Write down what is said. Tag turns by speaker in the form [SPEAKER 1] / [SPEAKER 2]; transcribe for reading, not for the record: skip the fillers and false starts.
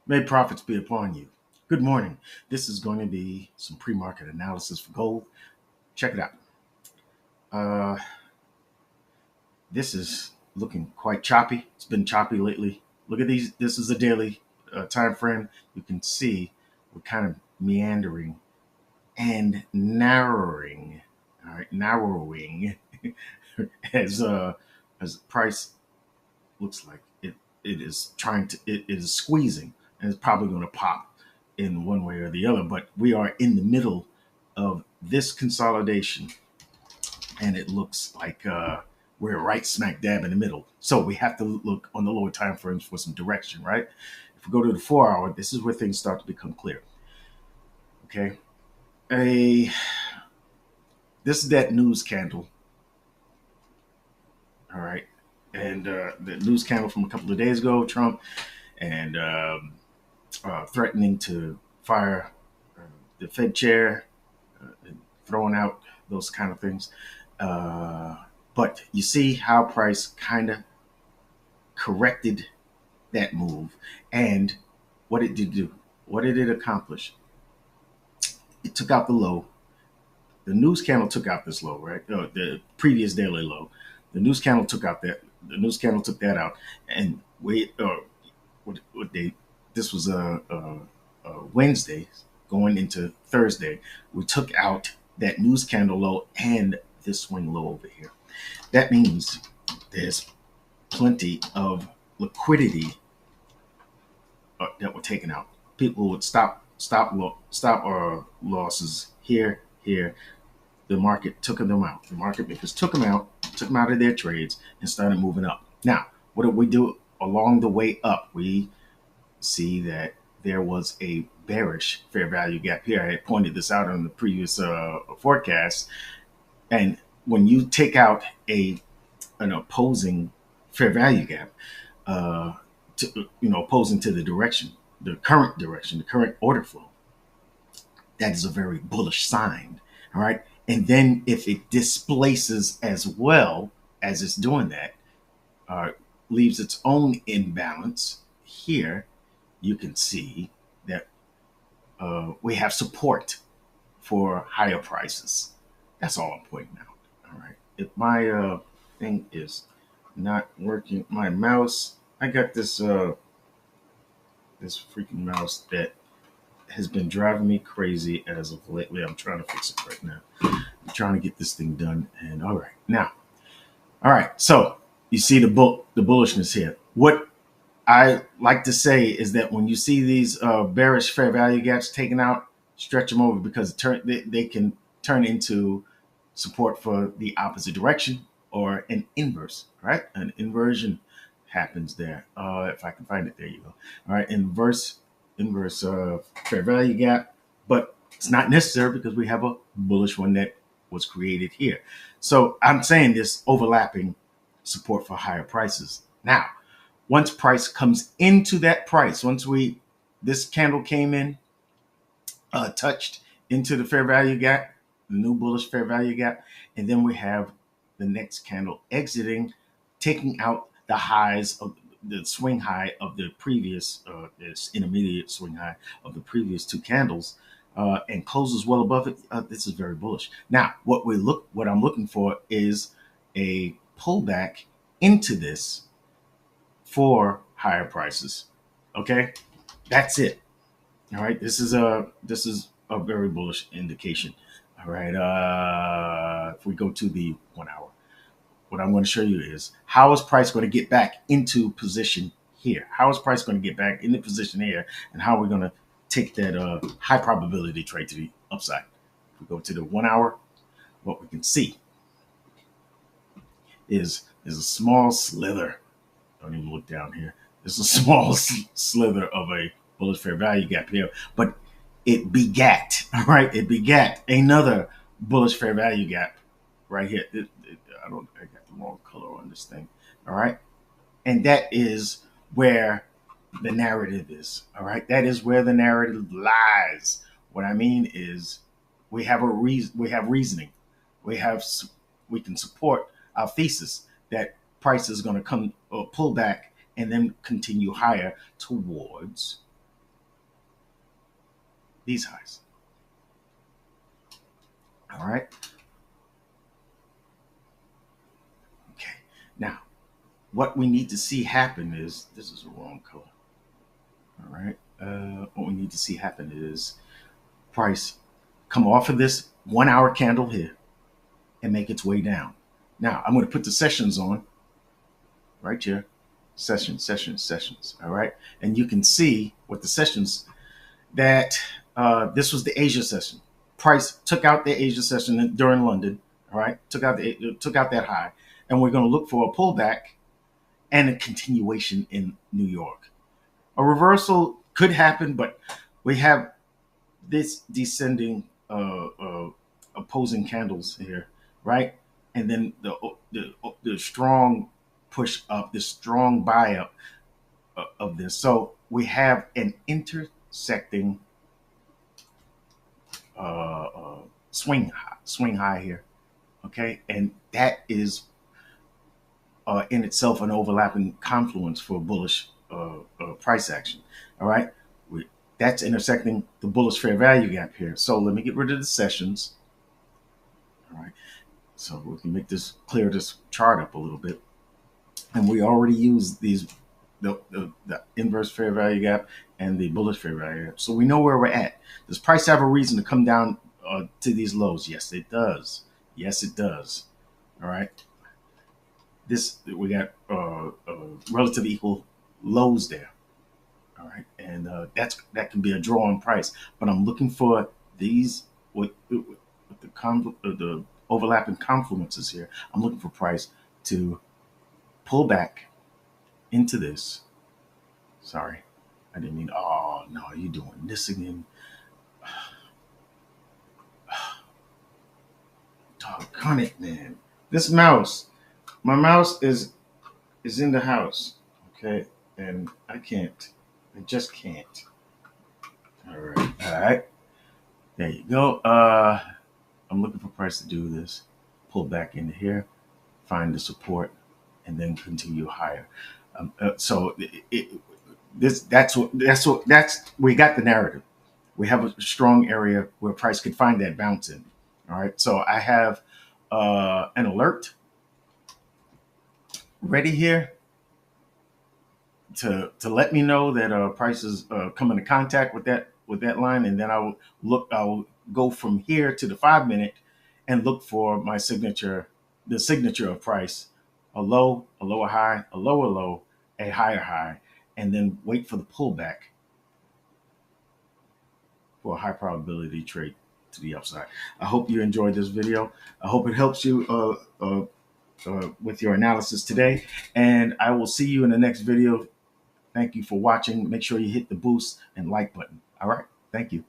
[SPEAKER 1] May profits be upon you. Good morning. This is going to be some pre-market analysis for gold. Check it out. Uh, this is looking quite choppy. It's been choppy lately. Look at these. This is a daily time frame. You can see we're kind of meandering and narrowing. All right, narrowing as price looks like it is trying to it is squeezing and it's probably going to pop in one way or the other, but we are in the middle of this consolidation and it looks like we're right smack dab in the middle, so we have to look on the lower time frames for some direction, right? If we go to the 4 hour, this is where things start to become clear. Okay, a this is that news candle. All right, and the news candle from a couple of days ago, Trump and threatening to fire the Fed chair, and throwing out those kind of things. But you see how price kind of corrected that move, and what it did do. What did it accomplish? It took out the low. The news candle took out this low, right? The previous daily low. The news candle took out that. The news candle took that out, and what day? This was a Wednesday going into Thursday. We took out that news candle low and this swing low over here. That means there's plenty of liquidity that were taken out. People would stop losses here. The market took them out. The market makers took them out of their trades and started moving up. Now, what did we do along the way up? We see that there was a bearish fair value gap here. I had pointed this out in the previous forecast. And when you take out an opposing fair value gap, opposing to the current order flow, that is a very bullish sign. All right. And then if it displaces as well as it's doing that, leaves its own imbalance here, you can see that we have support for higher prices. That's all I'm pointing out. All right. If my thing is not working, my mouse, I got this freaking mouse that has been driving me crazy as of lately. I'm trying to fix it right now. I'm trying to get this thing done. And all right, now, all right. So you see the bullishness here. What I like to say is that when you see these bearish fair value gaps taken out, stretch them over because they can turn into support for the opposite direction or an inverse, right? An inversion happens there. If I can find it, there you go. All right, inverse fair value gap, but it's not necessary because we have a bullish one that was created here. So I'm saying this overlapping support for higher prices. Now, once price comes into that price, this candle came in, touched into the fair value gap, the new bullish fair value gap, and then we have the next candle exiting, taking out the highs of the swing high of the previous, this intermediate swing high of the previous two candles, and closes well above it. This is very bullish. Now, what I'm looking for is a pullback into this for higher prices. Okay, that's it. All right, this is a very bullish indication. All right, if we go to the 1 hour, what I'm going to show you is how is price going to get back into position here? How is price going to get back into position here, and how are we going to take that high probability trade to the upside? If we go to the 1 hour, what we can see is a small slither. Don't even look down here. There's a small slither of a bullish fair value gap here, but it begat, all right? It begat another bullish fair value gap right here. I got the wrong color on this thing, all right? And that is where the narrative is, all right? That is where the narrative lies. What I mean is we have reasoning. We can support our thesis that price is going to come pull back and then continue higher towards these highs. All right. Okay. Now, what we need to see happen is, this is the wrong color. All right. What we need to see happen is price come off of this 1 hour candle here and make its way down. Now, I'm going to put the sessions on right here. Sessions. All right. And you can see what the sessions that this was the Asia session. Price took out the Asia session during London. All right. Took out that high. And we're going to look for a pullback and a continuation in New York. A reversal could happen, but we have this descending opposing candles here, right? And then the strong push up, the strong buy up of this. So we have an intersecting swing high here, okay? And that is in itself an overlapping confluence for bullish price action, all right? That's intersecting the bullish fair value gap here. So let me get rid of the sessions. All right. So we can make this clear this chart up a little bit. And we already used these, the inverse fair value gap and the bullish fair value gap. So we know where we're at. Does price have a reason to come down to these lows? Yes, it does. Yes, it does. All right. We got relative equal lows there. All right, and that can be a draw on price, but I'm looking for these with the overlapping confluences here. I'm looking for price to pull back into this. Sorry, I didn't mean. Oh no, you're doing this again. Doggone it, man! This mouse, my mouse is in the house, okay, and I can't. I just can't. All right. There you go. I'm looking for price to do this. Pull back into here, find the support, and then continue higher. So that's we got the narrative. We have a strong area where price could find that bounce in. All right. So I have an alert ready here to let me know that prices come into contact with that line, and then I'll go from here to the 5 minute and look for my signature, the signature of price, a low, a lower high, a lower low, a higher high, and then wait for the pullback for a high probability trade to the upside. I hope you enjoyed this video. I hope it helps you with your analysis today, and I will see you in the next video. Thank you for watching. Make sure you hit the boost and like button. All right. Thank you.